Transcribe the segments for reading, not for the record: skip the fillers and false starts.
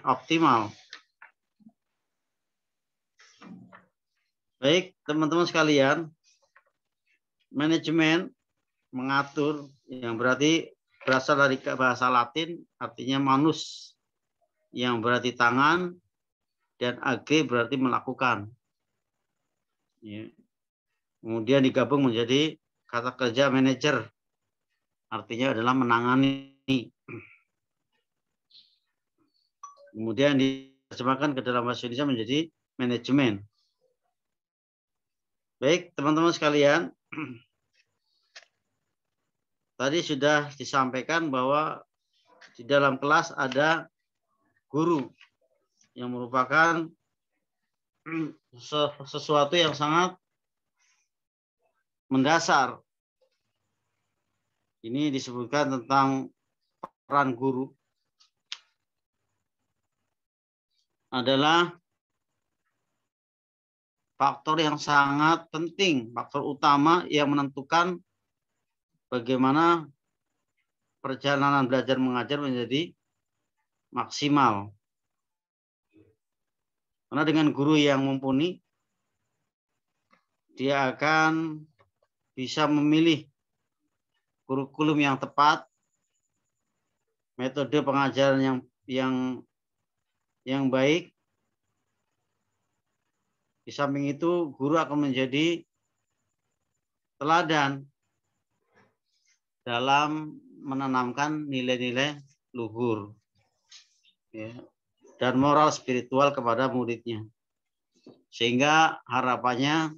optimal. Baik, teman-teman sekalian, manajemen mengatur yang berarti berasal dari bahasa Latin, artinya manus, yang berarti tangan, dan ag berarti melakukan. Ya. Kemudian digabung menjadi kata kerja manajer, artinya adalah menangani. Kemudian diterjemahkan ke dalam bahasa Indonesia menjadi manajemen. Baik, teman-teman sekalian, tadi sudah disampaikan bahwa di dalam kelas ada guru yang merupakan sesuatu yang sangat mendasar. Ini disebutkan tentang peran guru adalah faktor yang sangat penting, faktor utama yang menentukan bagaimana perjalanan belajar mengajar menjadi maksimal. Karena dengan guru yang mumpuni, dia akan bisa memilih kurikulum yang tepat, metode pengajaran yang baik. Di samping itu, guru akan menjadi teladan dalam menanamkan nilai-nilai luhur, ya, dan moral spiritual kepada muridnya. Sehingga harapannya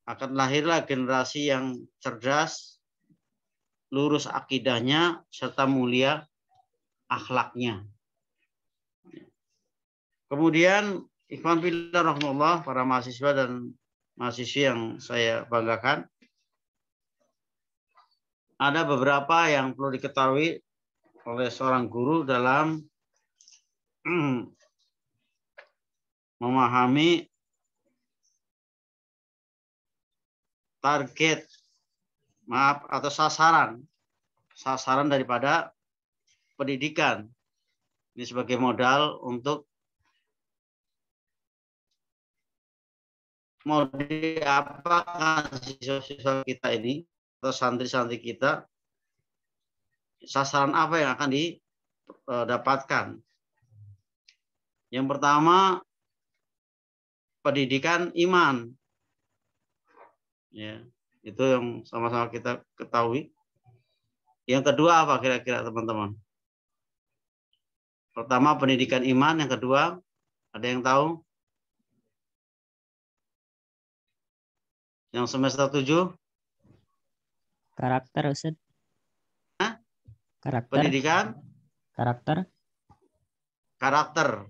akan lahirlah generasi yang cerdas, lurus akidahnya, serta mulia akhlaknya. Kemudian, ikhwan fillah rahmatullah, para mahasiswa dan mahasiswi yang saya banggakan, ada beberapa yang perlu diketahui oleh seorang guru dalam memahami target, atau sasaran daripada pendidikan. Ini sebagai modal untuk mau diapakan siswa-siswa kita ini atau santri-santri kita, sasaran apa yang akan didapatkan. Yang pertama, pendidikan iman. Ya, itu yang sama-sama kita ketahui. Yang kedua apa kira-kira teman-teman? Pertama pendidikan iman, yang kedua ada yang tahu? Yang semester 7? Karakter, Ustaz. Hah? Karakter. Pendidikan? Karakter.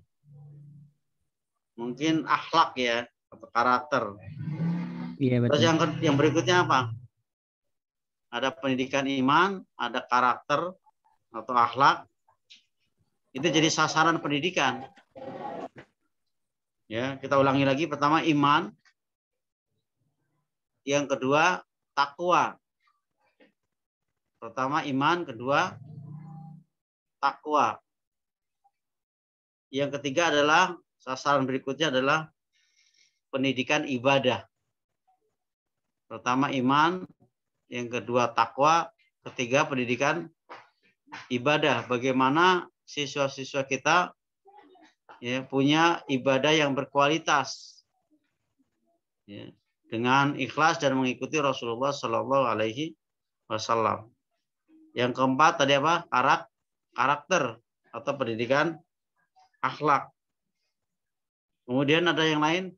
Mungkin akhlak ya, atau karakter. Iya, betul. Terus yang berikutnya apa? Ada pendidikan iman, ada karakter atau akhlak. Itu jadi sasaran pendidikan. Ya, kita ulangi lagi. Pertama iman, yang kedua takwa. Pertama iman, kedua takwa. Yang ketiga adalah sasaran berikutnya adalah pendidikan ibadah. Pertama iman, yang kedua takwa, ketiga pendidikan ibadah. Bagaimana siswa-siswa kita ya, punya ibadah yang berkualitas, ya, dengan ikhlas dan mengikuti Rasulullah Shallallahu Alaihi Wasallam. Yang keempat tadi apa? Karakter atau pendidikan akhlak. Kemudian ada yang lain,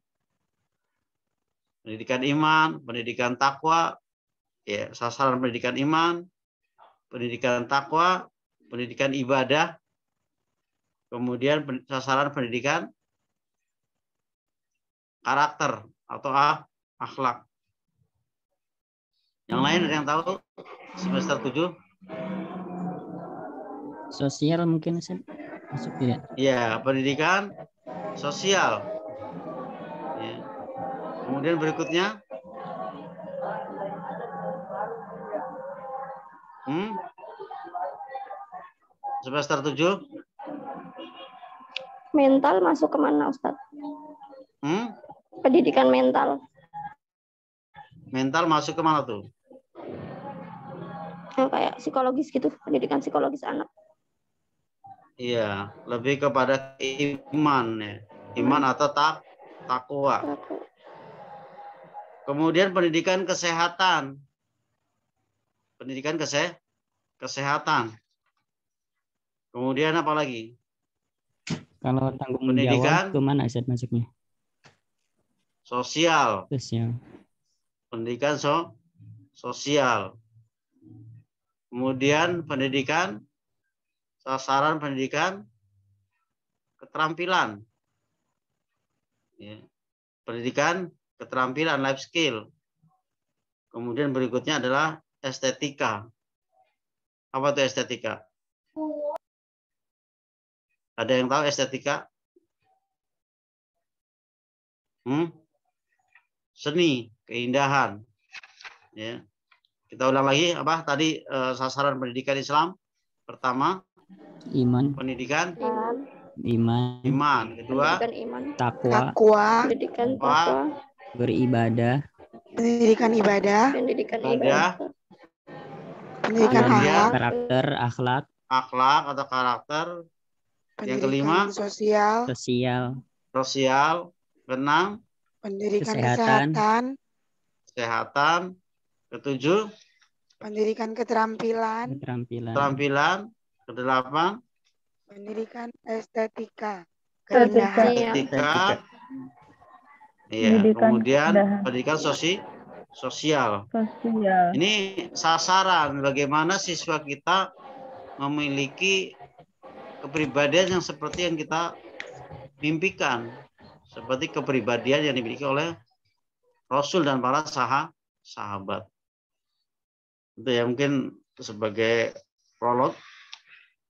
pendidikan iman, pendidikan takwa, ya, sasaran pendidikan iman, pendidikan takwa, pendidikan ibadah, kemudian sasaran pendidikan karakter atau akhlak. Yang lain ada yang tahu? Semester 7? Sosial mungkin, Ustaz. Masuk tidak? Ya, pendidikan sosial. Ya. Kemudian berikutnya, semester 7? mental masuk kemana, Ustadz? Pendidikan mental. Mental masuk kemana tuh? Kayak psikologis gitu, pendidikan psikologis anak. Iya, lebih kepada iman ya. Iman atau takwa. Kemudian pendidikan kesehatan. Pendidikan kesehatan. Kemudian apa lagi? Kalau tanggung Pendidikan jawab kemana Ustaz masuknya? Sosial. Sosial. Pendidikan sosial. Kemudian pendidikan, sasaran pendidikan keterampilan. Ya. Pendidikan keterampilan, life skill. Kemudian berikutnya adalah estetika. Apa itu estetika? Ada yang tahu estetika? Seni, keindahan. Ya. Kita ulang lagi apa tadi sasaran pendidikan Islam? Pertama, iman. Pendidikan Iman. Kedua, takwa. Pendidikan takwa. Beribadah. Pendidikan ibadah. Pendidikan ibadah. Pendidikan akhlak. Karakter, akhlak. Akhlak atau karakter. Yang kelima, sosial. Keenam, pendidikan kesehatan. Ketujuh, pendidikan keterampilan. Kedelapan, pendidikan estetika. Estetika. Iya, kemudian pendidikan sosial. Ini sasaran bagaimana siswa kita memiliki kepribadian yang seperti yang kita mimpikan, seperti kepribadian yang dimiliki oleh Rasul dan para sahabat. Itu ya mungkin sebagai prolog.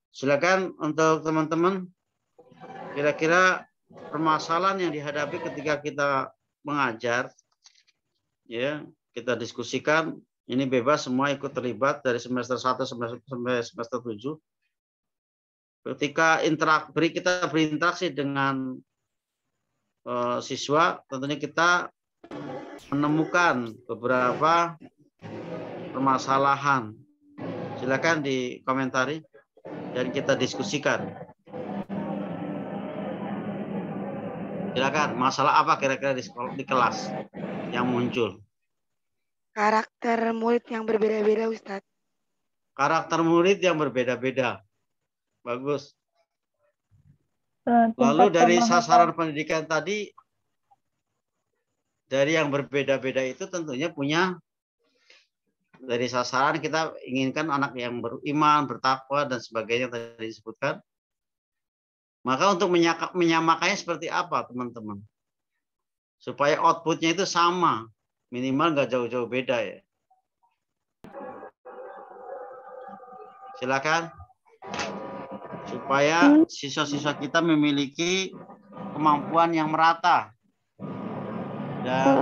Silakan untuk teman-teman, kira-kira permasalahan yang dihadapi ketika kita mengajar, ya kita diskusikan. Ini bebas, semua ikut terlibat dari semester 1 sampai semester 7. Ketika kita berinteraksi dengan siswa, tentunya kita menemukan beberapa permasalahan. Silakan dikomentari dan kita diskusikan. Silakan, masalah apa kira-kira di kelas yang muncul? Karakter murid yang berbeda-beda, Ustadz. Karakter murid yang berbeda-beda. Bagus. Lalu dari sasaran pendidikan tadi, dari yang berbeda-beda itu tentunya punya, dari sasaran kita inginkan anak yang beriman, bertakwa, dan sebagainya tadi disebutkan. Maka untuk menyamakannya seperti apa, teman-teman? Supaya outputnya itu sama, minimal nggak jauh-jauh beda ya. Silakan. Supaya siswa-siswa kita memiliki kemampuan yang merata. Dan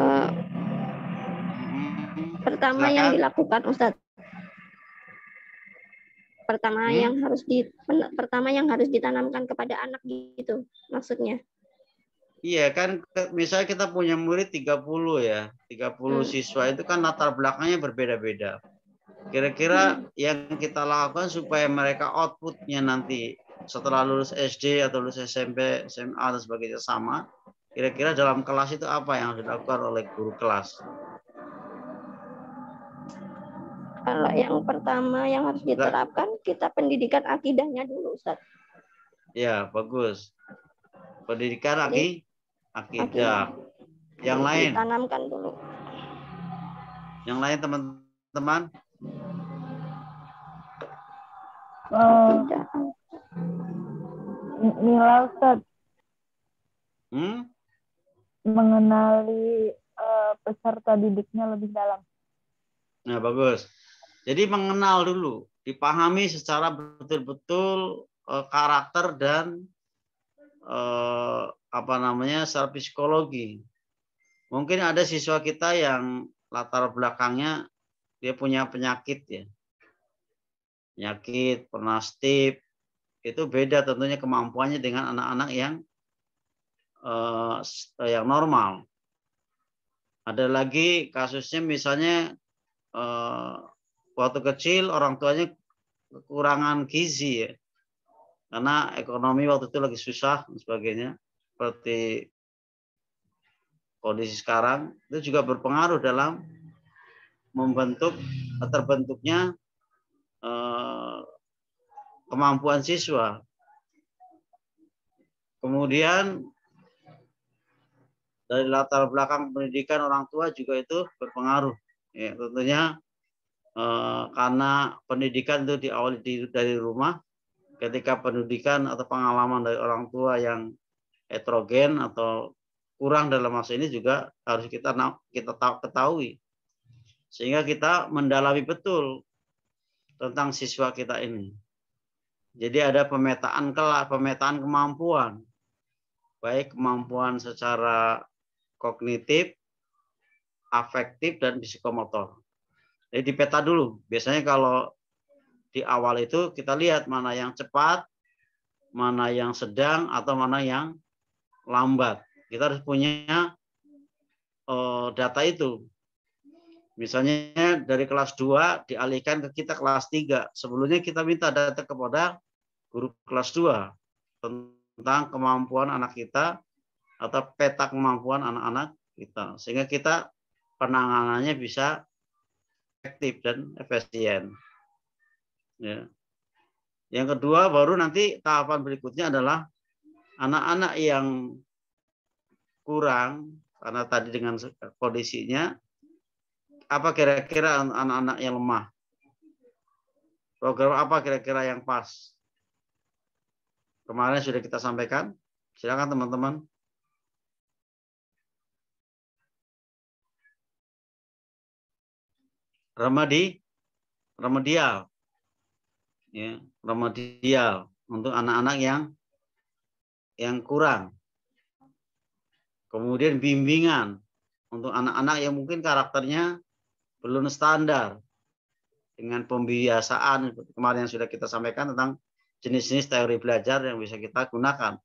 pertama silakan. yang dilakukan Ustadz. Pertama yang harus ditanamkan kepada anak gitu maksudnya. Iya kan, misalnya kita punya murid 30 ya. 30 siswa itu kan latar belakangnya berbeda-beda. Kira-kira yang kita lakukan supaya mereka outputnya nanti setelah lulus SD atau lulus SMP, SMA dan sebagainya sama, kira-kira dalam kelas itu apa yang harus dilakukan oleh guru kelas? Kalau yang pertama yang harus diterapkan, kita pendidikan akidahnya dulu, Ustaz. Ya, bagus. Pendidikan akidah. Yang lain? Ditanamkan dulu. Yang lain teman-teman? Nilai, Ustaz. Mengenali peserta didiknya lebih dalam. Nah, bagus. Jadi mengenal dulu, dipahami secara betul-betul karakter dan secara psikologi. Mungkin ada siswa kita yang latar belakangnya dia punya penyakit ya. Penyakit, pernah STIP, itu beda tentunya kemampuannya dengan anak-anak yang yang normal. Ada lagi kasusnya misalnya waktu kecil orang tuanya kekurangan gizi ya, karena ekonomi waktu itu lagi susah dan sebagainya, seperti kondisi sekarang, itu juga berpengaruh dalam terbentuknya kemampuan siswa. Kemudian dari latar belakang pendidikan orang tua juga itu berpengaruh. Ya, tentunya karena pendidikan itu diawali dari rumah. Ketika pendidikan atau pengalaman dari orang tua yang heterogen atau kurang dalam masa ini juga harus kita ketahui, sehingga kita mendalami betul tentang siswa kita ini. Jadi ada pemetaan kemampuan, baik kemampuan secara kognitif, afektif, dan psikomotor. Jadi dipeta dulu. Biasanya kalau di awal itu kita lihat mana yang cepat, mana yang sedang, atau mana yang lambat. Kita harus punya data itu. Misalnya dari kelas 2 dialihkan ke kita kelas 3. Sebelumnya kita minta data kepada guru kelas 2 tentang kemampuan anak kita atau peta kemampuan anak-anak kita. Sehingga kita penanganannya bisa efektif dan efisien. Ya. Yang kedua, baru nanti tahapan berikutnya adalah anak-anak yang kurang, karena tadi dengan kondisinya, apa kira-kira anak-anak yang lemah? Program apa kira-kira yang pas? Kemarin sudah kita sampaikan. Silakan teman-teman. Remedial. Ya, remedial untuk anak-anak yang kurang. Kemudian bimbingan untuk anak-anak yang mungkin karakternya belum standar, dengan pembiasaan kemarin yang sudah kita sampaikan tentang jenis-jenis teori belajar yang bisa kita gunakan.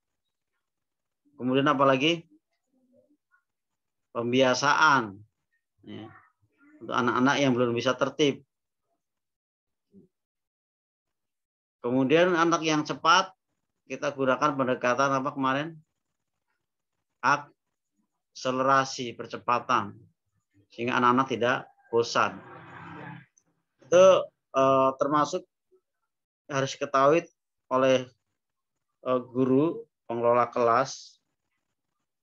Kemudian apa lagi? Pembiasaan ya, untuk anak-anak yang belum bisa tertib. Kemudian anak yang cepat, kita gunakan pendekatan apa kemarin? Akselerasi, percepatan, sehingga anak-anak tidak bosan. Itu termasuk harus diketahui oleh guru pengelola kelas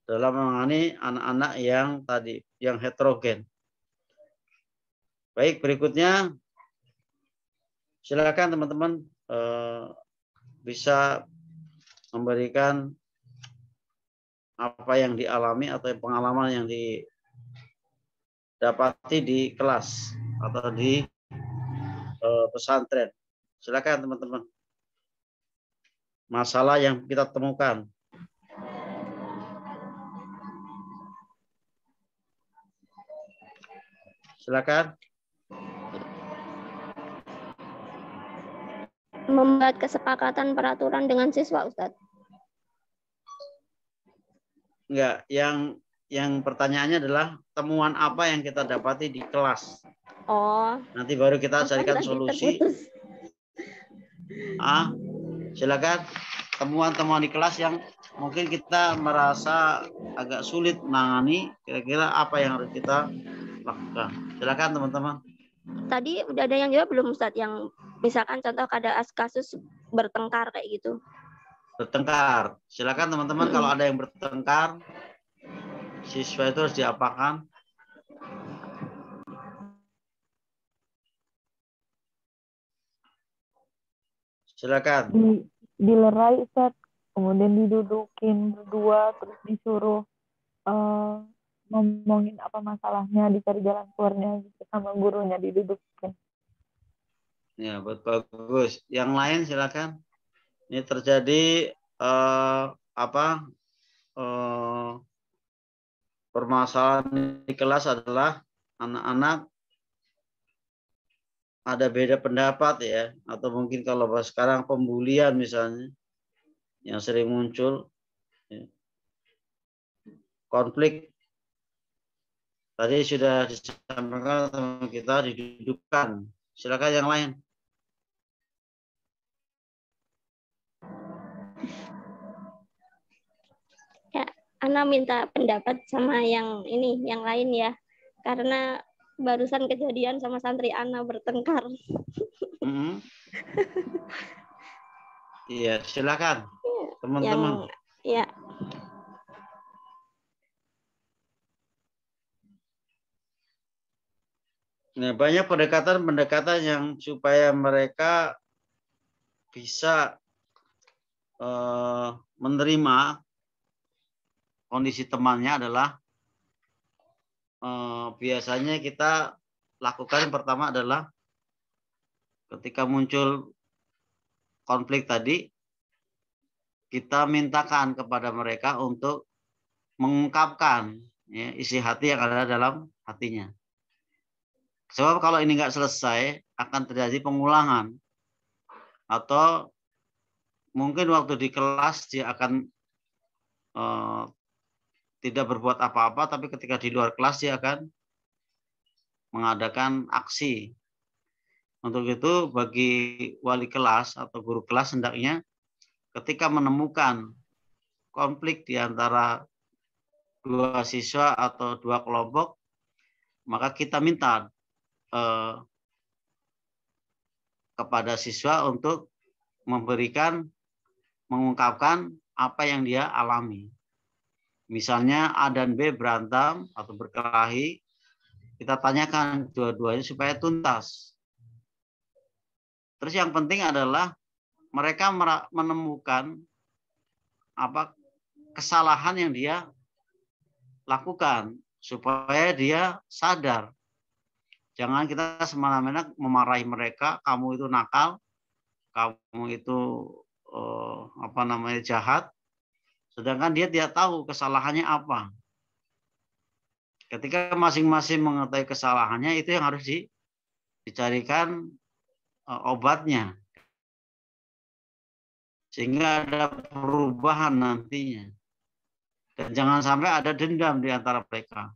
dalam menangani anak-anak yang tadi, yang heterogen. Baik, berikutnya silakan teman-teman bisa memberikan apa yang dialami atau pengalaman yang didapati di kelas atau di pesantren. Silakan teman-teman. Masalah yang kita temukan. Silakan. Membuat kesepakatan peraturan dengan siswa, Ustadz. Enggak, yang pertanyaannya adalah temuan apa yang kita dapati di kelas. Oh. Nanti baru kita carikan solusi. Silakan temuan-temuan di kelas yang mungkin kita merasa agak sulit menangani, kira-kira apa yang harus kita lakukan. Silakan teman-teman. Tadi udah ada yang jawab belum, Ustadz? Yang misalkan contoh ada kasus bertengkar kayak gitu. Bertengkar. Silakan teman-teman, kalau ada yang bertengkar, siswa itu harus diapakan? Silakan. Dilerai, Ustaz. Kemudian didudukin berdua, terus disuruh ngomongin apa masalahnya, dicari jalan keluarnya gitu, sama gurunya didudukin. Ya, bagus. Yang lain silakan. Ini terjadi permasalahan di kelas adalah anak-anak ada beda pendapat ya, atau mungkin kalau sekarang pembulian misalnya yang sering muncul. Ya. konflik. Tadi sudah disampaikan teman kita didudukkan. Silakan yang lain. Ya, Ana minta pendapat sama yang ini, yang lain ya. Karena barusan kejadian sama santri Ana bertengkar. Iya, silakan teman-teman. Ya. Nah, banyak pendekatan-pendekatan yang supaya mereka bisa menerima kondisi temannya adalah biasanya kita lakukan yang pertama adalah ketika muncul konflik tadi, kita mintakan kepada mereka untuk mengungkapkan ya, isi hati yang ada dalam hatinya. Sebab kalau ini nggak selesai, akan terjadi pengulangan. Atau mungkin waktu di kelas dia akan tidak berbuat apa-apa, tapi ketika di luar kelas dia akan mengadakan aksi. Untuk itu bagi wali kelas atau guru kelas hendaknya ketika menemukan konflik di antara dua siswa atau dua kelompok, maka kita minta kepada siswa untuk mengungkapkan apa yang dia alami. Misalnya A dan B berantem atau berkelahi, kita tanyakan dua-duanya supaya tuntas. Terus yang penting adalah mereka menemukan apa kesalahan yang dia lakukan supaya dia sadar. Jangan kita semena-mena memarahi mereka, kamu itu nakal, kamu itu jahat, sedangkan dia tidak tahu kesalahannya apa. Ketika masing-masing mengetahui kesalahannya, itu yang harus dicarikan obatnya, sehingga ada perubahan nantinya. Dan jangan sampai ada dendam di antara mereka.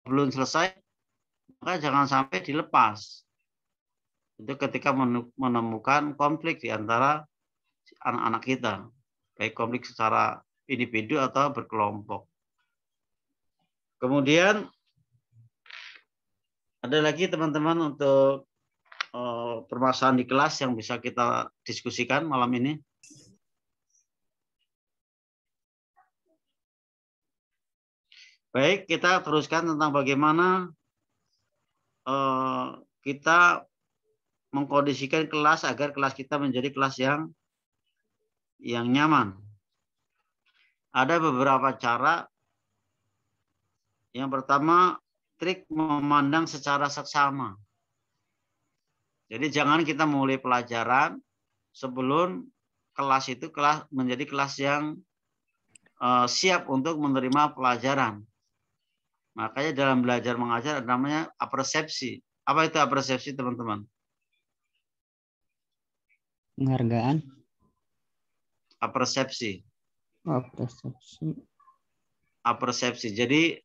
Belum selesai, maka jangan sampai dilepas. Itu ketika menemukan konflik di antara anak-anak kita, baik konflik secara individu atau berkelompok. Kemudian ada lagi teman-teman untuk permasalahan di kelas yang bisa kita diskusikan malam ini. Baik, kita teruskan tentang bagaimana kita mengkondisikan kelas agar kelas kita menjadi kelas yang nyaman. Ada beberapa cara. Yang pertama, trik memandang secara seksama. Jadi jangan kita mulai pelajaran sebelum kelas itu menjadi kelas yang siap untuk menerima pelajaran. Makanya dalam belajar mengajar ada namanya apersepsi. Apa itu apersepsi, teman-teman? Penghargaan. Apersepsi. Persepsi. Apersepsi. Jadi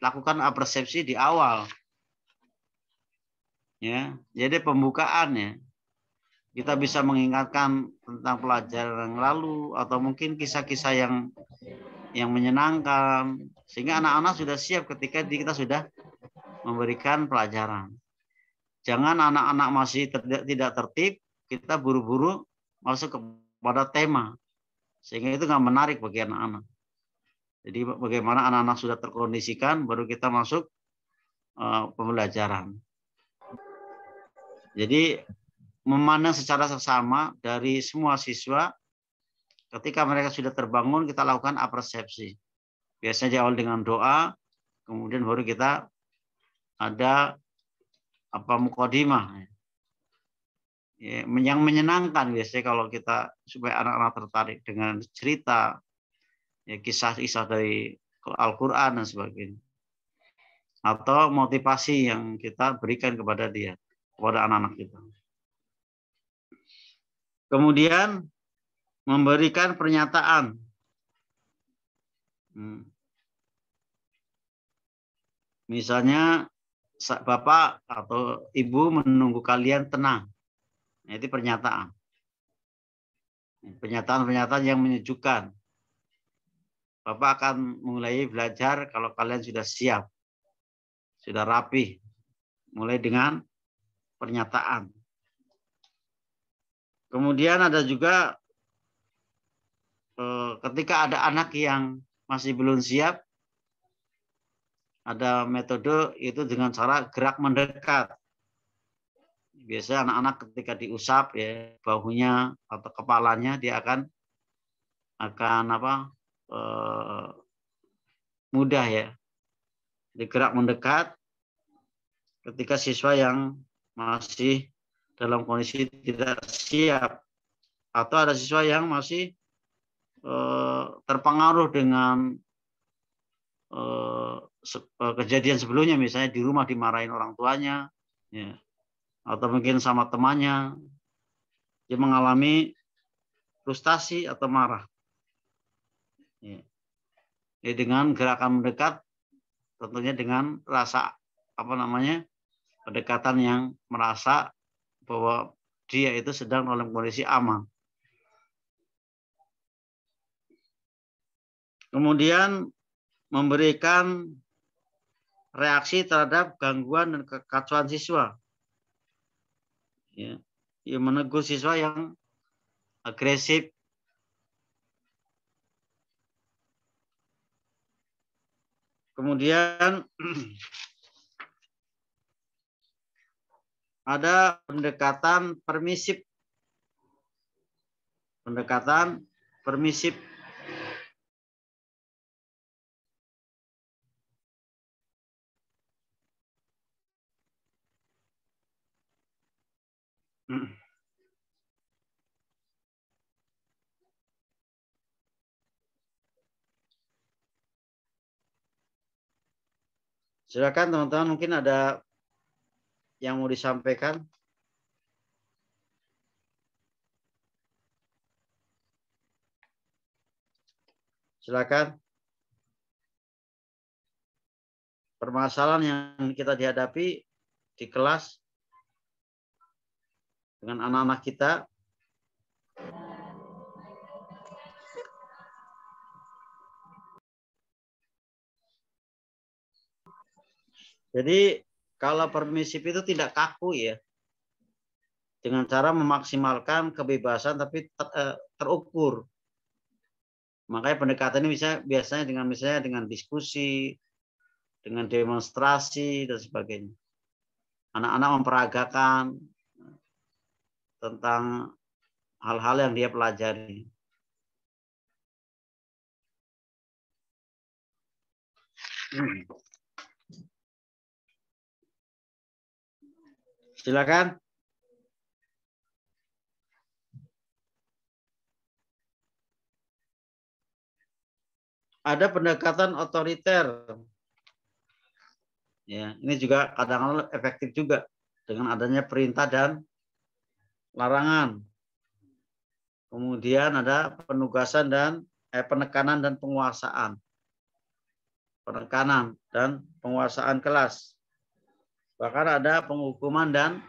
lakukan apersepsi di awal. Ya, jadi pembukaannya kita bisa mengingatkan tentang pelajaran yang lalu atau mungkin kisah-kisah yang menyenangkan sehingga anak-anak sudah siap ketika kita sudah memberikan pelajaran. Jangan anak-anak masih tidak tertib, kita buru-buru masuk kepada tema sehingga itu nggak menarik bagi anak-anak. Jadi bagaimana anak-anak sudah terkondisikan baru kita masuk pembelajaran. Jadi memandang secara seksama dari semua siswa, ketika mereka sudah terbangun kita lakukan apersepsi. Biasanya awal dengan doa, kemudian baru kita ada mukadimah. Ya, yang menyenangkan biasanya kalau kita supaya anak-anak tertarik dengan cerita, ya, kisah-kisah dari Al-Quran dan sebagainya. Atau motivasi yang kita berikan kepada dia, kepada anak-anak kita. Kemudian memberikan pernyataan. Misalnya bapak atau ibu menunggu kalian tenang. Nah, itu pernyataan. Pernyataan-pernyataan yang menyejukkan. Bapak akan mulai belajar kalau kalian sudah siap, sudah rapi. Mulai dengan pernyataan. Kemudian ada juga ketika ada anak yang masih belum siap, ada metode itu dengan cara gerak mendekat. Biasanya anak-anak ketika diusap ya bahunya atau kepalanya dia akan mudah ya. Digerak mendekat ketika siswa yang masih dalam kondisi tidak siap atau ada siswa yang masih terpengaruh dengan kejadian sebelumnya, misalnya di rumah dimarahin orang tuanya, ya, atau mungkin sama temannya, dia mengalami frustasi atau marah. Ya. Jadi dengan gerakan mendekat, tentunya dengan rasa pendekatan yang merasa bahwa dia itu sedang dalam kondisi aman. Kemudian memberikan reaksi terhadap gangguan dan kekacauan siswa. Ya, menegur siswa yang agresif. Kemudian ada pendekatan permisif. Pendekatan permisif. Silakan teman-teman, mungkin ada yang mau disampaikan. Silakan. Permasalahan yang kita dihadapi di kelas dengan anak-anak kita. Jadi kalau permisif itu tidak kaku ya. Dengan cara memaksimalkan kebebasan tapi terukur. Makanya pendekatan ini biasanya dengan diskusi, dengan demonstrasi dan sebagainya. Anak-anak memperagakan tentang hal-hal yang dia pelajari. Silakan. Ada pendekatan otoriter. Ya, ini juga kadang-kadang efektif juga dengan adanya perintah dan larangan. Kemudian ada penugasan dan penekanan dan penguasaan. Penekanan dan penguasaan kelas. Bahkan ada penghukuman dan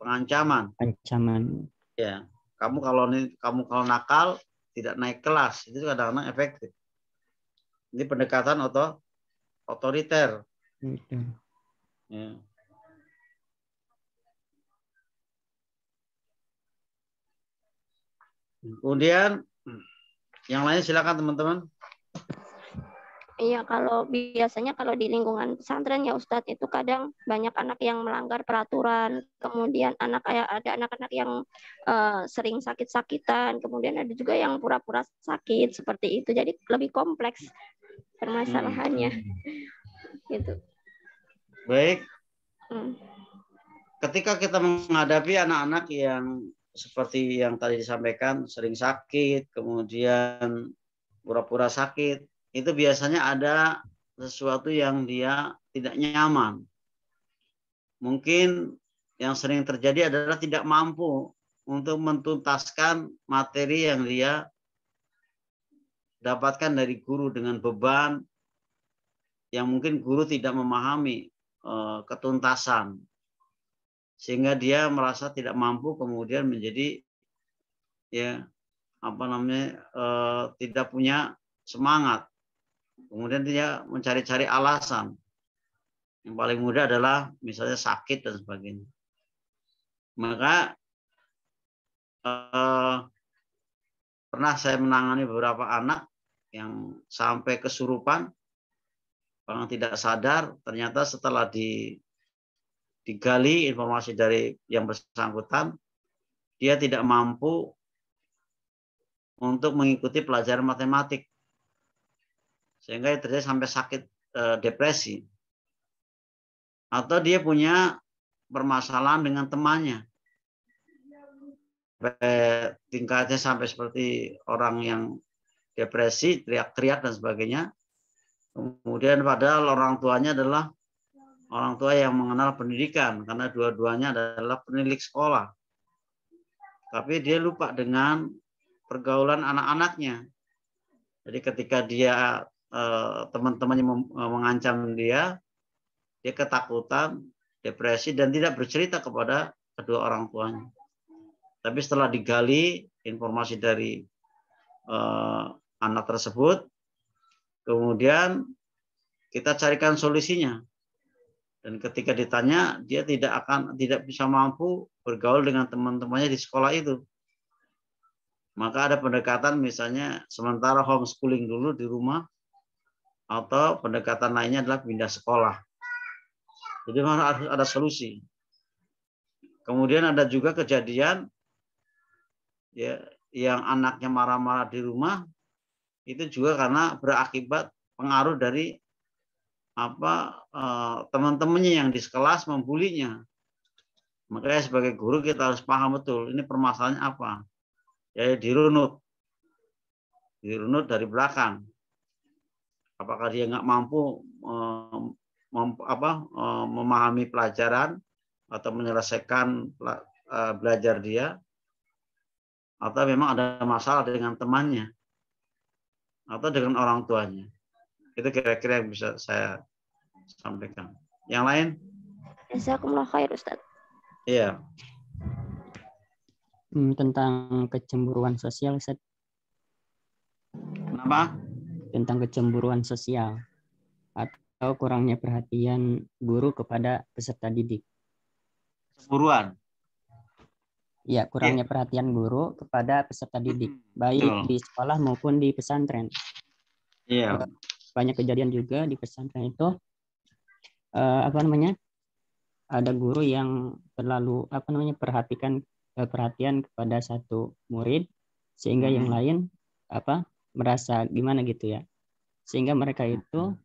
pengancaman. Ancaman. Ya, kamu kalau nakal tidak naik kelas, itu kadang-kadang efektif. Ini pendekatan otoriter. Ya. Kemudian yang lain silakan teman-teman. Iya, kalau biasanya kalau di lingkungan pesantren ya Ustadz, itu kadang banyak anak yang melanggar peraturan, kemudian ada anak-anak yang sering sakit-sakitan, kemudian ada juga yang pura-pura sakit seperti itu. Jadi lebih kompleks permasalahannya. Gitu. Baik. Ketika kita menghadapi anak-anak yang seperti yang tadi disampaikan, sering sakit, kemudian pura-pura sakit, itu biasanya ada sesuatu yang dia tidak nyaman. Mungkin yang sering terjadi adalah tidak mampu untuk mentuntaskan materi yang dia dapatkan dari guru dengan beban yang mungkin guru tidak memahami ketuntasan, sehingga dia merasa tidak mampu, kemudian menjadi ya apa namanya tidak punya semangat, kemudian dia mencari-cari alasan. Yang paling mudah adalah misalnya sakit dan sebagainya. Maka pernah saya menangani beberapa anak yang sampai kesurupan, orang tidak sadar, ternyata setelah digali informasi dari yang bersangkutan, dia tidak mampu untuk mengikuti pelajaran matematik, sehingga terjadi sampai sakit depresi. Atau dia punya permasalahan dengan temannya, tingkatnya sampai seperti orang yang depresi, teriak-teriak dan sebagainya. Kemudian padahal orang tuanya adalah orang tua yang mengenal pendidikan, karena dua-duanya adalah penilik sekolah. Tapi dia lupa dengan pergaulan anak-anaknya. Jadi ketika dia teman-temannya mengancam dia ketakutan, depresi, dan tidak bercerita kepada kedua orang tuanya. Tapi setelah digali informasi dari anak tersebut, kemudian kita carikan solusinya. Dan ketika ditanya, dia tidak bisa mampu bergaul dengan teman-temannya di sekolah itu. Maka ada pendekatan, misalnya sementara homeschooling dulu di rumah, atau pendekatan lainnya adalah pindah sekolah. Jadi harus ada solusi. Kemudian ada juga kejadian ya, yang anaknya marah-marah di rumah, itu juga karena berakibat pengaruh dari teman-temannya yang di sekelas membulinya. Makanya sebagai guru kita harus paham betul ini permasalahannya apa. Ya, dirunut dari belakang. Apakah dia nggak mampu memahami pelajaran atau menyelesaikan belajar dia, atau memang ada masalah dengan temannya atau dengan orang tuanya. Itu kira-kira yang bisa saya sampaikan. Yang lain? Jazakumullah khair, Ustaz. Iya. Tentang kecemburuan sosial, Ustaz. Kenapa? Tentang kecemburuan sosial atau kurangnya perhatian guru kepada peserta didik. Kecemburuan. Ya, kurangnya perhatian guru kepada peserta didik, baik di sekolah maupun di pesantren. Iya. Banyak kejadian juga di pesantren itu, ada guru yang terlalu perhatian kepada satu murid, sehingga yang lain merasa gimana gitu ya, sehingga mereka itu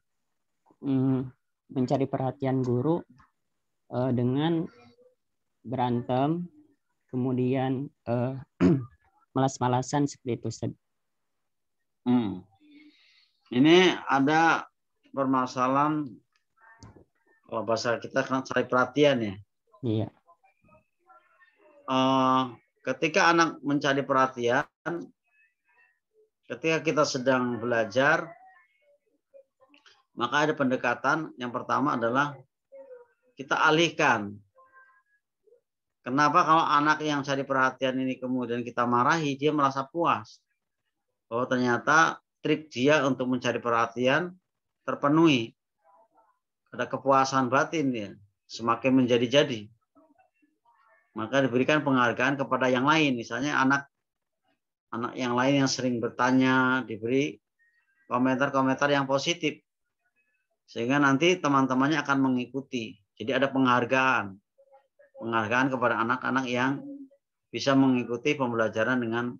mencari perhatian guru dengan berantem, kemudian malas-malasan seperti itu, Ustaz. Ini ada permasalahan, kalau bahasa kita kan cari perhatian ya. Iya. Ketika anak mencari perhatian, ketika kita sedang belajar, maka ada pendekatan. Yang pertama adalah kita alihkan. Kenapa kalau anak yang cari perhatian ini kemudian kita marahi, dia merasa puas bahwa ternyata trik dia untuk mencari perhatian terpenuhi. Ada kepuasan batin ya, semakin menjadi-jadi. Maka diberikan penghargaan kepada yang lain. Misalnya anak yang lain yang sering bertanya, diberi komentar-komentar yang positif. Sehingga nanti teman-temannya akan mengikuti. Jadi ada penghargaan. Penghargaan kepada anak-anak yang bisa mengikuti pembelajaran dengan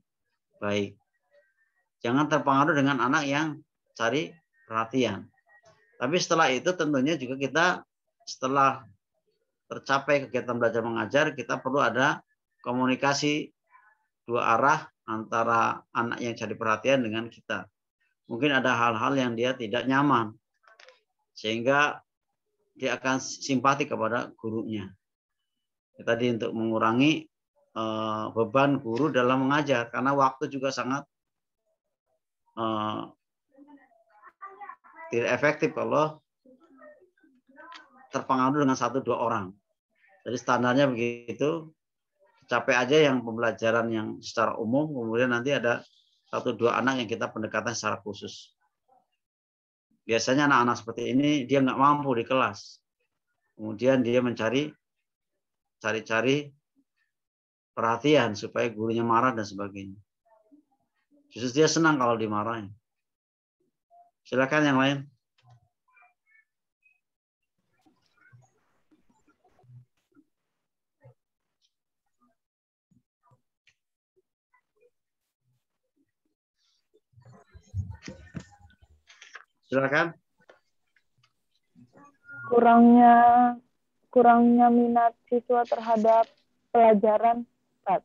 baik. Jangan terpengaruh dengan anak yang cari perhatian. Tapi setelah itu tentunya juga kita setelah tercapai kegiatan belajar mengajar, kita perlu ada komunikasi dua arah antara anak yang cari perhatian dengan kita. Mungkin ada hal-hal yang dia tidak nyaman, sehingga dia akan simpati kepada gurunya. Tadi untuk mengurangi beban guru dalam mengajar, karena waktu juga sangat tidak efektif kalau terpengaruh dengan 1-2 orang. Jadi standarnya begitu, capai aja yang pembelajaran yang secara umum, kemudian nanti ada 1-2 anak yang kita pendekatan secara khusus. Biasanya anak-anak seperti ini dia nggak mampu di kelas, kemudian dia cari-cari perhatian supaya gurunya marah dan sebagainya. Justru dia senang kalau dimarahin. Silakan yang lain. Silakan. Kurangnya minat siswa terhadap pelajaran, Ustaz.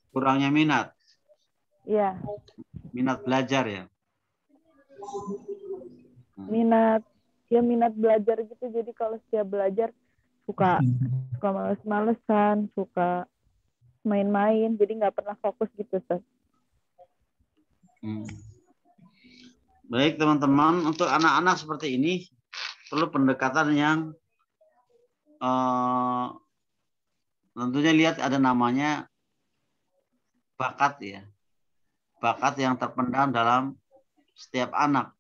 Kurangnya minat. Iya. Minat belajar ya. Minat belajar gitu. Jadi kalau setiap belajar suka males-malesan, suka main-main, jadi nggak pernah fokus gitu, Ustaz. Baik teman-teman, untuk anak-anak seperti ini perlu pendekatan yang tentunya lihat ada namanya bakat ya. Bakat yang terpendam dalam setiap anak.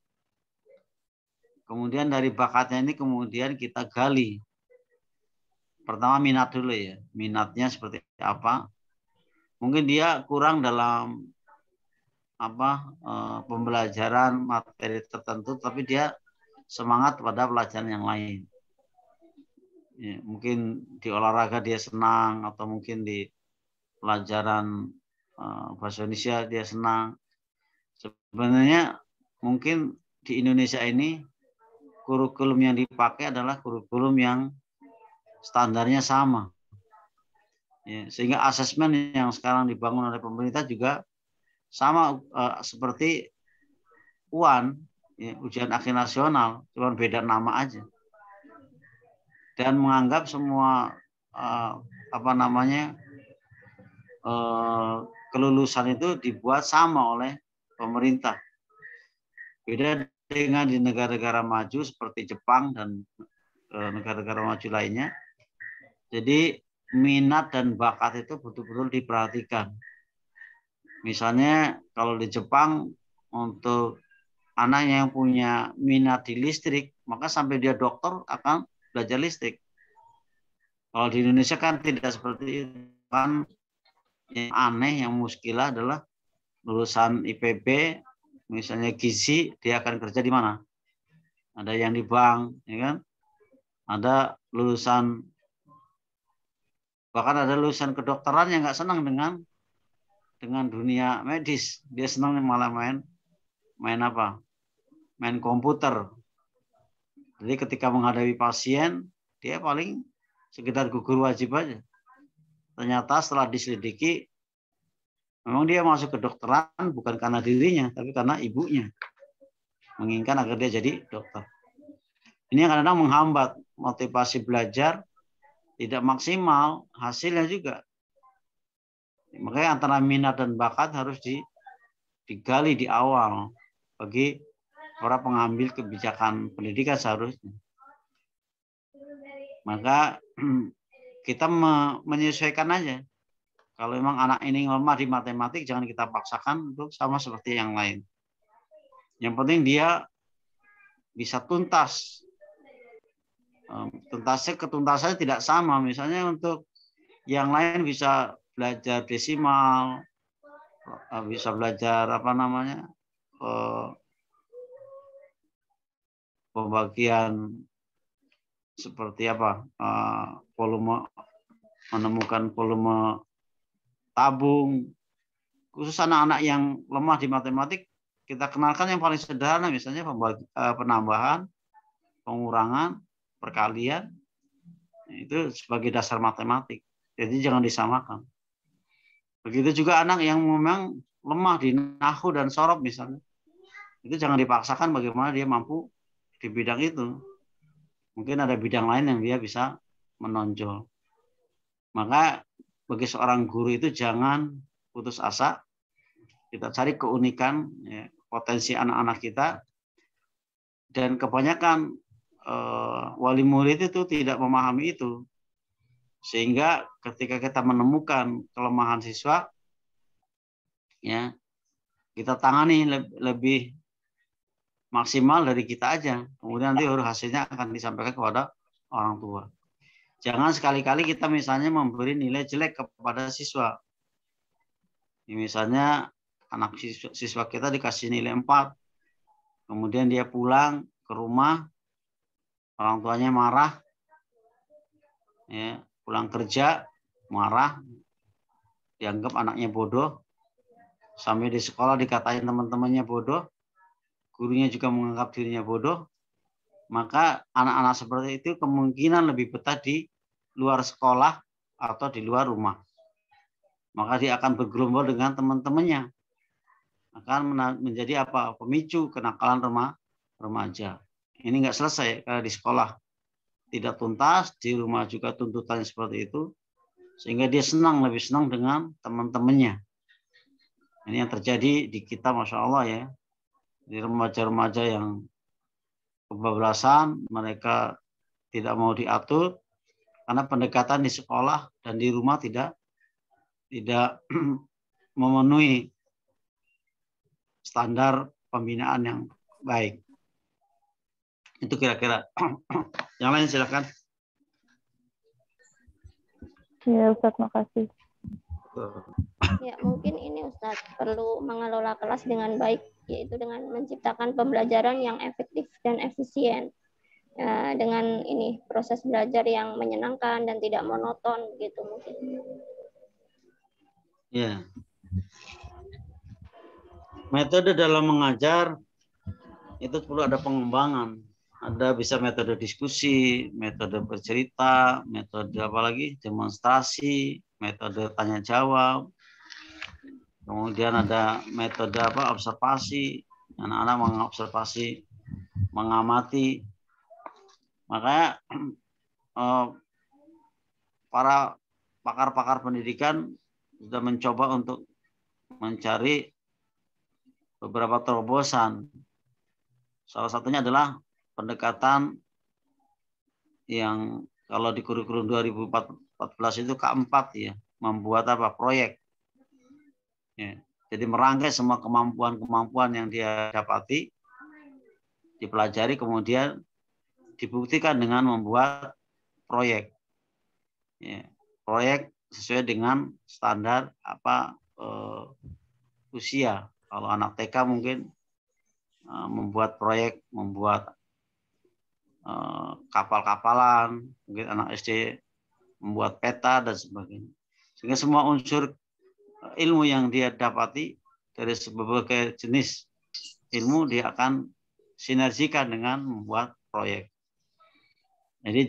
Kemudian dari bakatnya ini kemudian kita gali. Pertama minat dulu ya. Minatnya seperti apa? Mungkin dia kurang dalam pembelajaran materi tertentu, tapi dia semangat pada pelajaran yang lain. Ya, mungkin di olahraga dia senang, atau mungkin di pelajaran bahasa Indonesia dia senang. Sebenarnya mungkin di Indonesia ini kurikulum yang dipakai adalah kurikulum yang standarnya sama. Ya, sehingga asesmen yang sekarang dibangun oleh pemerintah juga sama seperti UAN, ya, ujian akhir nasional, cuma beda nama aja. Dan menganggap semua kelulusan itu dibuat sama oleh pemerintah. Beda dengan di negara-negara maju seperti Jepang dan negara-negara maju lainnya. Jadi minat dan bakat itu betul-betul diperhatikan. Misalnya kalau di Jepang, untuk anak yang punya minat di listrik, maka sampai dia dokter akan belajar listrik. Kalau di Indonesia kan tidak seperti itu. Kan yang aneh, yang muskilah adalah lulusan IPB, misalnya gizi, dia akan kerja di mana? Ada yang di bank, ya kan? Ada lulusan, bahkan ada lulusan kedokteran yang nggak senang dengan dunia medis. Dia senang malah main komputer. Jadi ketika menghadapi pasien, dia paling sekedar gugur wajib aja. Ternyata setelah diselidiki, memang dia masuk kedokteran bukan karena dirinya, tapi karena ibunya menginginkan agar dia jadi dokter. Ini yang kadang-kadang menghambat motivasi belajar, tidak maksimal hasilnya juga. Makanya antara minat dan bakat harus digali di awal bagi para pengambil kebijakan pendidikan seharusnya. Maka kita menyesuaikan aja. Kalau memang anak ini lemah di matematik, jangan kita paksakan untuk sama seperti yang lain. Yang penting dia bisa tuntas. Ketuntasannya tidak sama. Misalnya untuk yang lain bisa belajar desimal, bisa belajar pembagian seperti volume, menemukan volume tabung. Khusus anak-anak yang lemah di matematik, kita kenalkan yang paling sederhana, misalnya penambahan, pengurangan, perkalian, itu sebagai dasar matematik. Jadi jangan disamakan. Begitu juga anak yang memang lemah di nahwu dan sorof misalnya, itu jangan dipaksakan bagaimana dia mampu di bidang itu. Mungkin ada bidang lain yang dia bisa menonjol. Maka bagi seorang guru itu jangan putus asa kita cari keunikan, ya, potensi anak-anak kita. Dan kebanyakan wali murid itu tidak memahami itu, sehingga ketika kita menemukan kelemahan siswa, ya kita tangani lebih maksimal dari kita aja. Kemudian nanti hasilnya akan disampaikan kepada orang tua. Jangan sekali-kali kita misalnya memberi nilai jelek kepada siswa. Misalnya anak siswa kita dikasih nilai 4, kemudian dia pulang ke rumah, orang tuanya marah, ya, pulang kerja marah, dianggap anaknya bodoh, sampai di sekolah dikatain teman-temannya bodoh, gurunya juga menganggap dirinya bodoh, maka anak-anak seperti itu kemungkinan lebih betah di luar sekolah atau di luar rumah. Maka dia akan bergerombol dengan teman-temannya, akan menjadi apa? Pemicu kenakalan remaja. Ini nggak selesai karena di sekolah tidak tuntas, di rumah juga tuntutannya seperti itu, sehingga dia lebih senang dengan teman-temannya. Ini yang terjadi di kita, Masya Allah ya. Di remaja-remaja yang kebablasan, mereka tidak mau diatur karena pendekatan di sekolah dan di rumah tidak memenuhi standar pembinaan yang baik. Itu kira-kira. Yang lain silakan. Ya Ustadz, makasih. Ya, mungkin ini Ustadz perlu mengelola kelas dengan baik, yaitu dengan menciptakan pembelajaran yang efektif dan efisien. Dengan ini proses belajar yang menyenangkan dan tidak monoton gitu mungkin. Ya. Metode dalam mengajar itu perlu ada pengembangan. Ada bisa metode diskusi, metode bercerita, metode apa lagi? Demonstrasi, metode tanya jawab. Kemudian ada metode apa? Observasi. Anak-anak mengobservasi, mengamati. Makanya para pakar-pakar pendidikan sudah mencoba untuk mencari beberapa terobosan. Salah satunya adalah pendekatan yang kalau di kurikulum 2014 itu K4 ya, membuat apa? Proyek. Ya. Jadi merangkai semua kemampuan-kemampuan yang dia dapati, dipelajari, kemudian dibuktikan dengan membuat proyek. Ya. Proyek sesuai dengan standar apa usia. Kalau anak TK mungkin membuat proyek, membuat kapal-kapalan, mungkin anak SD membuat peta dan sebagainya. Sehingga semua unsur ilmu yang dia dapati dari berbagai jenis ilmu dia akan sinergikan dengan membuat proyek. Jadi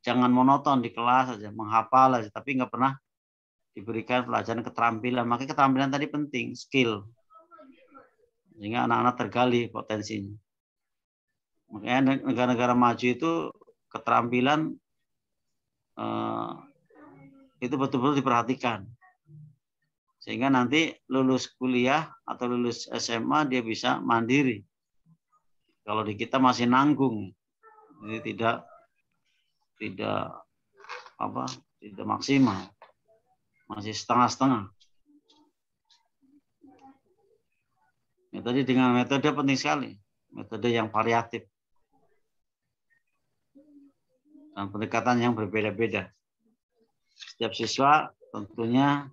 jangan monoton di kelas saja, menghafal saja, tapi nggak pernah diberikan pelajaran keterampilan. Makanya keterampilan tadi penting, skill. Sehingga anak-anak tergali potensinya. Makanya negara-negara maju itu keterampilan itu betul-betul diperhatikan. Sehingga nanti lulus kuliah atau lulus SMA dia bisa mandiri. Kalau di kita masih nanggung, jadi tidak maksimal, masih setengah-setengah. Metode dengan metode penting sekali, metode yang variatif dan pendekatan yang berbeda-beda. Setiap siswa tentunya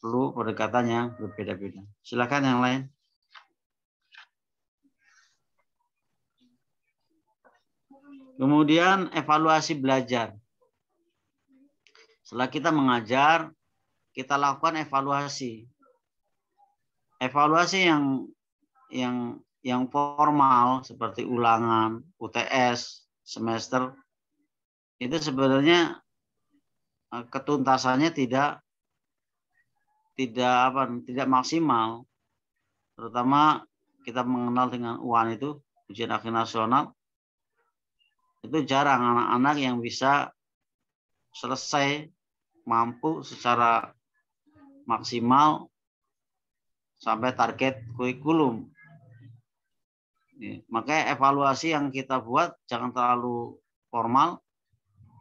perlu pendekatan yang berbeda-beda. Silakan yang lain. Kemudian evaluasi belajar. Setelah kita mengajar, kita lakukan evaluasi. Evaluasi yang formal seperti ulangan, UTS, semester itu sebenarnya ketuntasannya tidak maksimal. Terutama kita mengenal dengan UAN itu, ujian akhir nasional. Itu jarang anak-anak yang bisa selesai mampu secara maksimal sampai target kurikulum. Makanya evaluasi yang kita buat jangan terlalu formal,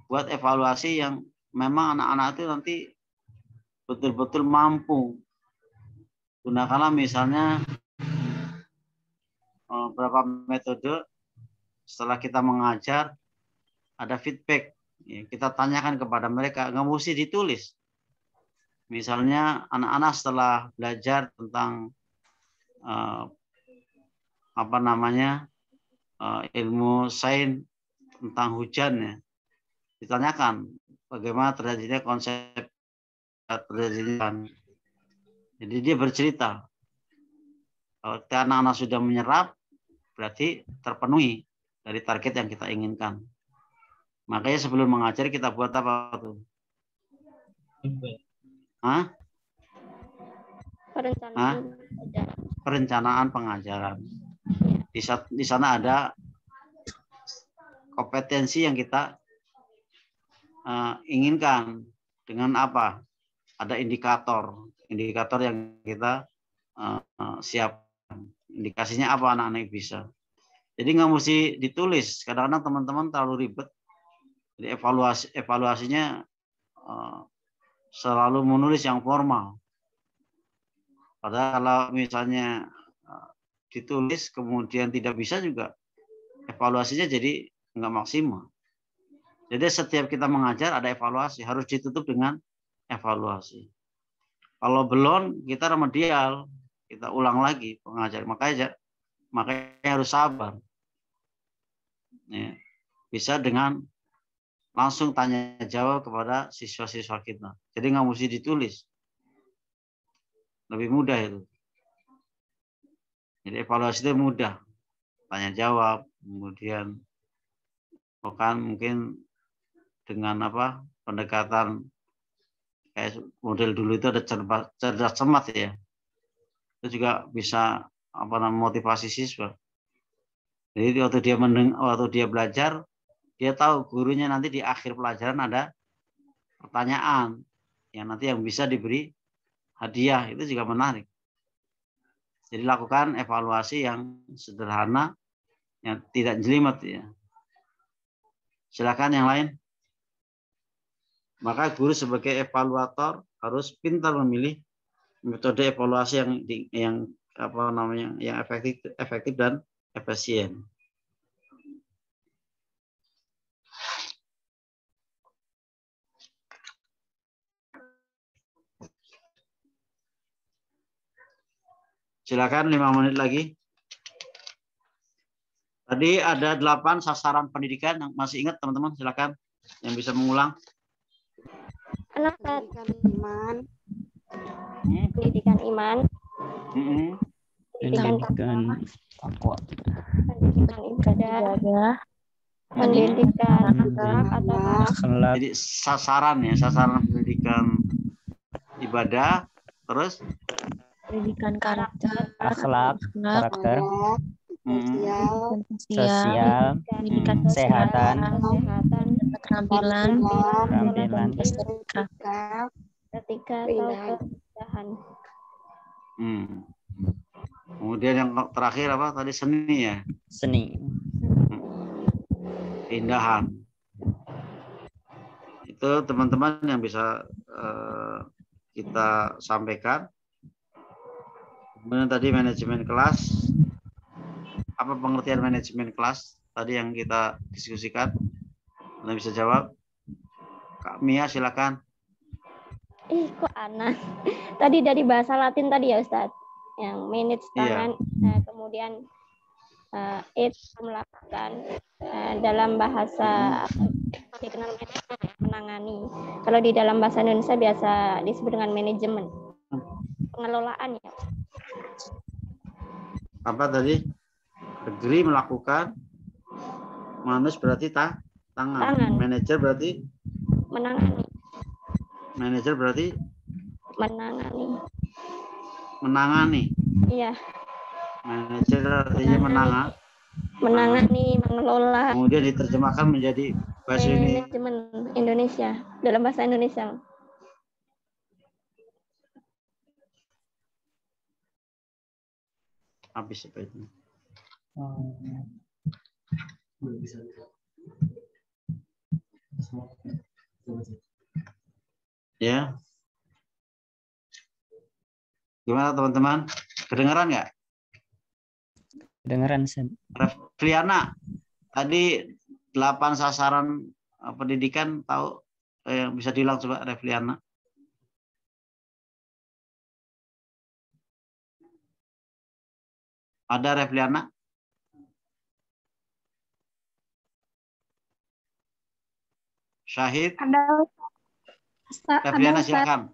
buat evaluasi yang memang anak-anak itu nanti betul-betul mampu. Gunakanlah misalnya beberapa metode setelah kita mengajar, ada feedback. Kita tanyakan kepada mereka, nggak mesti ditulis. Misalnya anak-anak setelah belajar tentang ilmu sains tentang hujan ya, ditanyakan bagaimana terjadinya konsep terjadinya. Jadi dia bercerita. Kalau anak-anak sudah menyerap, berarti terpenuhi dari target yang kita inginkan. Makanya sebelum mengajar kita buat apa tuh? Perencanaan pengajaran. Di sana ada kompetensi yang kita inginkan dengan apa? Ada indikator yang kita siapkan. Indikasinya apa anak-anak bisa. Jadi nggak mesti ditulis. Kadang-kadang teman-teman terlalu ribet. Jadi evaluasinya selalu menulis yang formal. Padahal kalau misalnya ditulis kemudian tidak bisa juga, evaluasinya jadi nggak maksimal. Jadi setiap kita mengajar ada evaluasi, harus ditutup dengan evaluasi. Kalau belum, kita remedial, kita ulang lagi pengajar. Makanya harus sabar. Ya, bisa dengan langsung tanya jawab kepada siswa-siswa kita. Jadi nggak mesti ditulis. Lebih mudah itu. Jadi evaluasi itu mudah. Tanya jawab, kemudian mungkin dengan pendekatan kayak model dulu itu ada cerdas cermat ya. Itu juga bisa motivasi siswa. Jadi waktu dia belajar, dia tahu gurunya nanti di akhir pelajaran ada pertanyaan yang nanti yang bisa diberi hadiah. Itu juga menarik. Jadi lakukan evaluasi yang sederhana, yang tidak jelimet ya. Silakan yang lain. Maka guru sebagai evaluator harus pintar memilih metode evaluasi yang efektif dan efisien. Silakan 5 menit lagi. Tadi ada 8 sasaran pendidikan yang masih ingat teman-teman, silakan yang bisa mengulang. Pendidikan iman. Pendidikan iman. Pendidikan takwa. Pendidikan ibadah. Pendidikan akhlak. Jadi sasaran pendidikan ibadah, terus pendidikan karakter, akhlak, karakter, sosial, pendidikan kesehatan, keterampilan, etika atau keindahan. Kemudian yang terakhir apa tadi, seni ya? Seni. Keindahan. Itu teman-teman yang bisa kita sampaikan. Kemudian tadi manajemen kelas. Apa pengertian manajemen kelas tadi yang kita diskusikan? Anda bisa jawab? Kak Mia silakan. Kok Ana? Tadi dari bahasa Latin tadi ya Ustadz. Yang manage tangan, kemudian melakukan dalam bahasa dikenal menangani. Kalau di dalam bahasa Indonesia biasa disebut dengan manajemen, pengelolaan ya. Apa tadi? Agree melakukan, manus berarti tangan. Manajer berarti menangani. Manajer berarti menangani. Iya. Manajer artinya menangani, mengelola. Kemudian diterjemahkan menjadi bahasa manajemen Indonesia, dalam bahasa Indonesia. Habis apa itu? Ya. Gimana teman-teman? Kedengaran nggak? Kedengeran, Ustaz. Refliana, tadi 8 sasaran pendidikan tahu bisa diulang coba Refliana. Ada Refliana? Syahid? Ada Ustaz. Refliana silakan.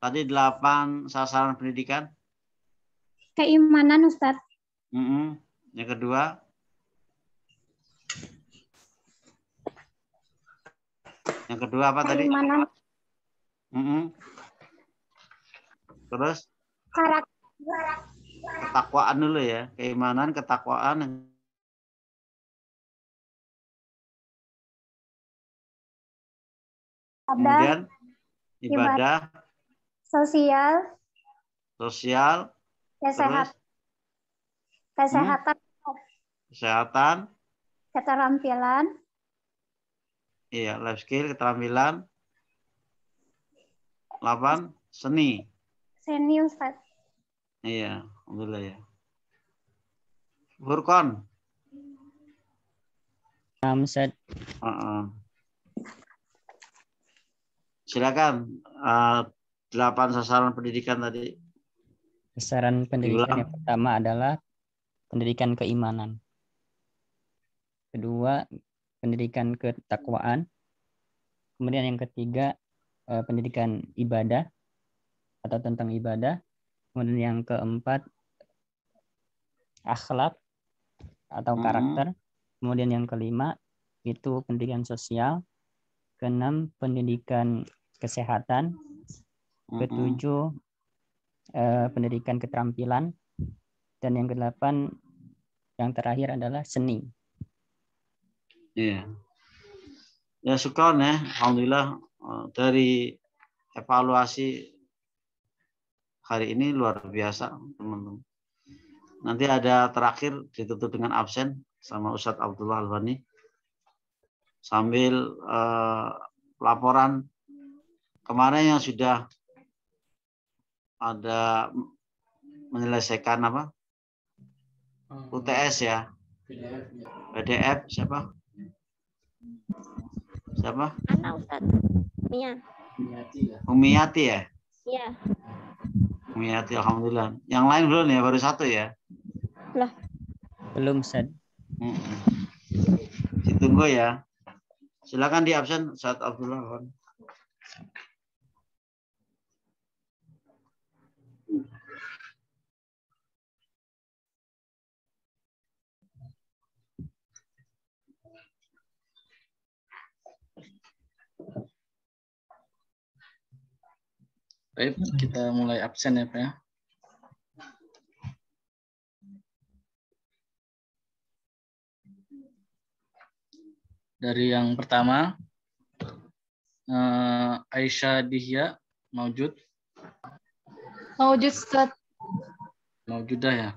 Tadi 8 sasaran pendidikan. Keimanan Ustaz. Yang kedua? Yang kedua apa tadi? Keimanan. Terus? Karakter. Ketakwaan dulu ya. Keimanan, ketakwaan. Kemudian ibadah. Sosial. Kesehatan. Keterampilan. Iya, life skill, keterampilan. 8, seni. Seni Ustaz. Iya, alhamdulillah ya. Furqan. Ustaz. Silakan. 8 sasaran pendidikan tadi. Sasaran pendidikan yang pertama adalah pendidikan keimanan. Kedua, pendidikan ketakwaan. Kemudian yang ketiga, pendidikan ibadah atau tentang ibadah. Kemudian yang keempat, akhlak atau karakter. Kemudian yang kelima, itu pendidikan sosial. Keenam, pendidikan kesehatan. Ketujuh, pendidikan keterampilan. Dan yang kedelapan, yang terakhir adalah seni. Iya. Ya syukur ya, alhamdulillah dari evaluasi hari ini luar biasa teman-teman. Nanti ada terakhir ditutup dengan absen sama Ustadz Abdullah Albani sambil laporan kemarin yang sudah ada menyelesaikan apa UTS ya, PDF siapa? Ana Ustaz. Mia. Umiyati ya? Iya. Umiyati, alhamdulillah. Yang lain belum ya, baru 1 ya? Lah. Belum, Ustaz. Ditunggu ya. Silakan di absen saat Abdullah. Baik, kita mulai absen ya Pak ya. Dari yang pertama, Aisyah Dihya, Maujud. Maujud Ustaz. Maujudah ya.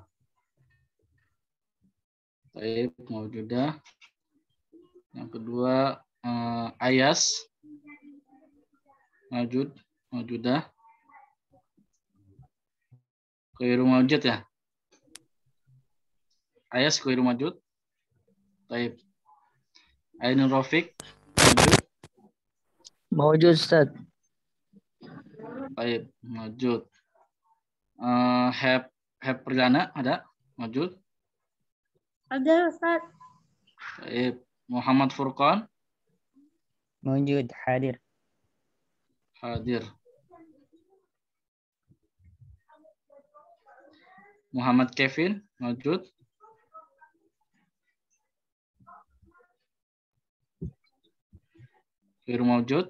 Baik, Maujudah. Yang kedua, Ayas. Maujudah. Khairu Maujud ya. Ayas Khairu Maujud. Baik. Ainul Rafiq. Maujud Ustaz. Baik, Maujud. Heb Perdana ada? Maujud. Ada Ustaz. Baik. Muhammad Furqan. Maujud, hadir. Hadir. Muhammad Kevin, Maujud. Khairu Maujud.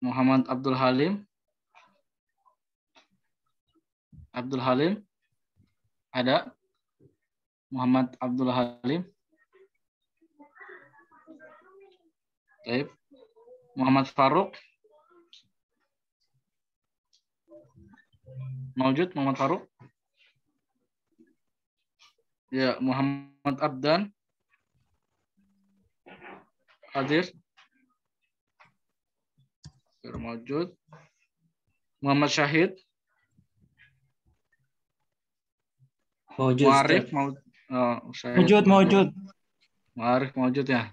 Muhammad Abdul Halim. Abdul Halim. Ada? Muhammad Abdul Halim. Baik. Muhammad Faruk. Maujud Muhammad Faruk. Ya, Muhammad Abdan. Hadir. Mawjud. Muhammad Syahid. Muarif Mawjud. Muarif mawjud ya.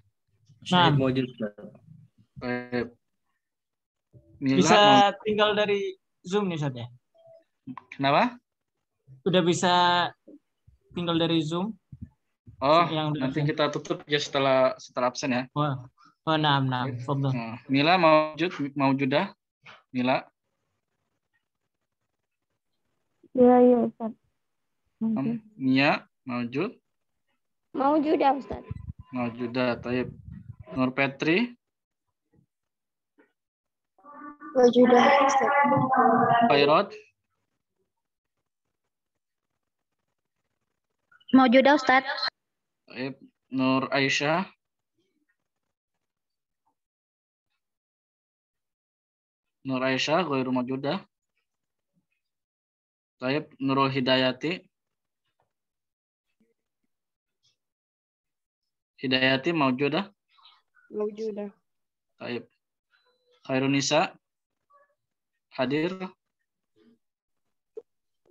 Nah, Baik. Mila bisa mawjud. tinggal dari Zoom nih Ustaz ya. Kenapa? Udah bisa tinggal dari Zoom. Oh, Yang udah nanti absen. kita tutup ya setelah absen ya. Nah. Fadhil. Mila mawjudah. Mila. Iya Ustaz. Mia mawjud. Maujudah Ustaz. Mawjudah. Taib. Nur Petri. Mawjudah Ustaz. Khairat. Maujudah Ustaz. Taib. Nur Aisyah. Nur Aisyah ghairu mawjudah. Taib. Nurul Hidayati. Hidayati mawjudah. Mawjudah. Taib. Khairunisa. Hadir.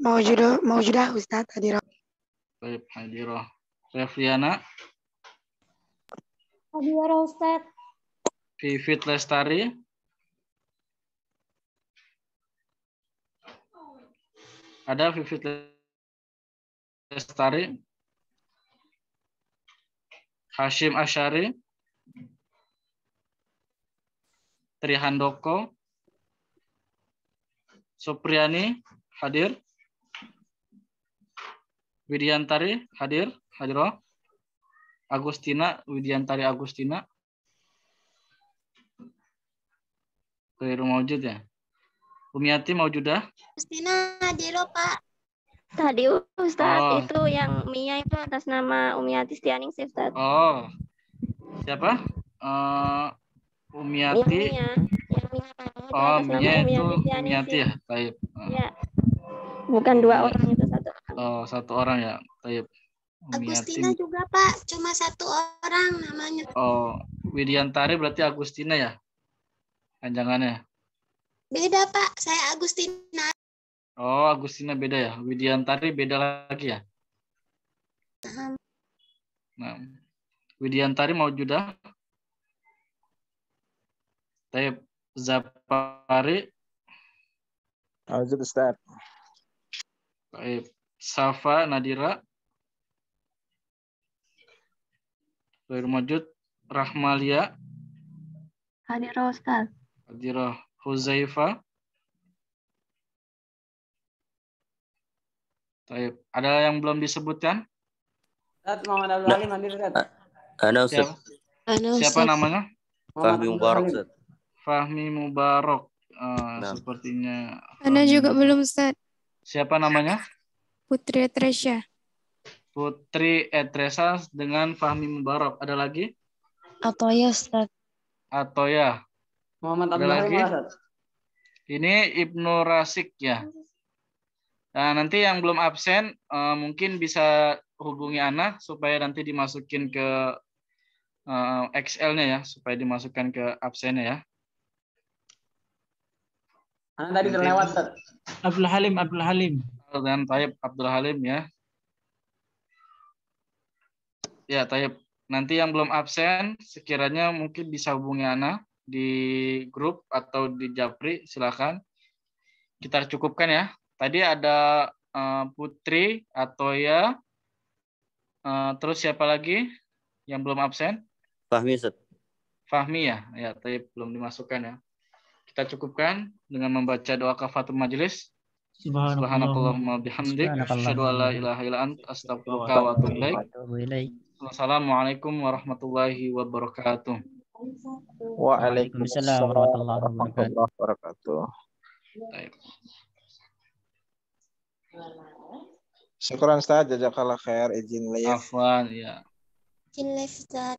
Mawjudah Ustaz hadir. Taib. Hadirah. Refliana. Hadir Ustaz. Vivit Lestari. Ada Vivit Lestari. Hashim Asyari. Trihandoko. Supriyani hadir. Widiantari hadir. Hadirah. Agustina. Widiantari Agustina. Ghairu mawjud ya. Umiati mawjudah. Agustina hadir Pak. Tadi Ustaz Oh. itu yang Mia itu atas nama Umiati Stianingsih Ustaz. Oh. Siapa? Umiati. Mia. Yang Mia itu Oh, atas nama Mia itu Umiati Umiati Stianingsih. ya. Taib. Ya. Bukan dua orang itu satu. Oh, satu orang ya. Taib. Agustina juga Pak, cuma satu orang namanya. Oh, Widiantari berarti Agustina ya? Panjangannya. Beda Pak, saya Agustina. Oh, Agustina beda ya. Widiantari beda lagi ya. Nah, Widiantari mawjudah. Taib. Zapari. Mawjud Ustaz. Taib. Safa Nadira. Ghairu mawjud. Rahmalia. Hadir Ustaz. Hadirah. Huzaifa. Taib. Ada yang belum disebutkan? Ustaz Muhammad Abdul Halim hadir Ustaz. Ana Ustaz. Siapa namanya? Fahmi Mubarak Ustaz. Fahmi Mubarak. Sepertinya. Ana juga belum Ustaz. Siapa namanya? Putri Tresya. Putri Etresa dengan Fahmi Mubarak. Ada lagi? Atoya Ustaz. Atoya. Muhammad Ada Abdul lagi? Halim Ustaz. Ini Ibnu Rasik ya. Nah, nanti yang belum absen mungkin bisa hubungi Ana supaya nanti dimasukin ke Excel-nya ya, supaya dimasukkan ke absennya ya. Ana tadi terlewat Ustaz. Abdul Halim. Dan Taib Abdul Halim ya. Ya, Taib. Nanti yang belum absen sekiranya mungkin bisa hubungi Ana di grup atau di Japri, silakan. Kita cukupkan ya. Tadi ada Putri, Atoya, terus siapa lagi yang belum absen? Fahmi Ustaz. Fahmi ya. Ya, tadi belum dimasukkan ya. Kita cukupkan dengan membaca doa kafatul majelis. Subhanakallahumma bihamdik asyhadu an la ilaha illa anta astaghfiruka wa atubu ilaik. Wassalamualaikum warahmatullahi wabarakatuh. Waalaikumsalam warahmatullahi wabarakatuh. Syukran Ustaz, jazakallah khair, izin live. Afwan ya. Izin live Ustaz.